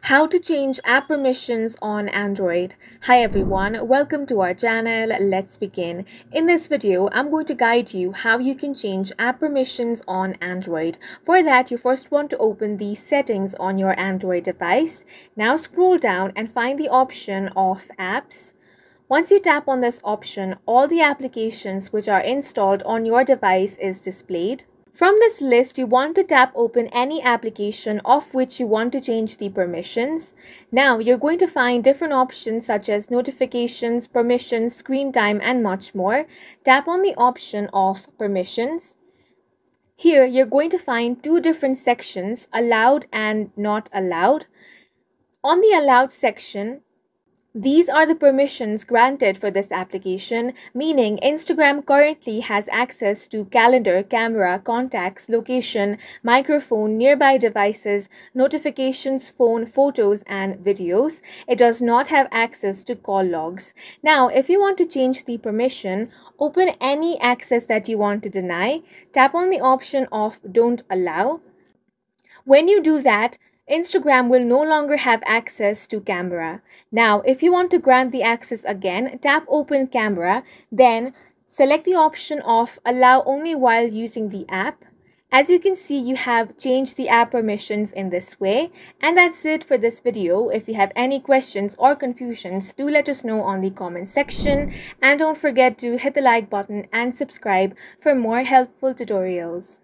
How to change app permissions on Android. Hi everyone, welcome to our channel. Let's begin. In this video, I'm going to guide you how you can change app permissions on Android. For that, you first want to open the settings on your Android device. Now scroll down and find the option of apps. Once you tap on this option, all the applications which are installed on your device is displayed. From this list, you want to tap open any application of which you want to change the permissions. Now, you're going to find different options such as notifications, permissions, screen time, and much more. Tap on the option of permissions. Here, you're going to find two different sections, allowed and not allowed. On the allowed section, these are the permissions granted for this application, meaning Instagram currently has access to calendar, camera, contacts, location, microphone, nearby devices, notifications, phone, photos, and videos. It does not have access to call logs. Now, if you want to change the permission, open any access that you want to deny. Tap on the option of Don't Allow. When you do that, Instagram will no longer have access to camera. Now, if you want to grant the access again, tap Open Camera, then select the option of Allow only while using the app. As you can see, you have changed the app permissions in this way. And that's it for this video. If you have any questions or confusions, do let us know on the comment section. And don't forget to hit the like button and subscribe for more helpful tutorials.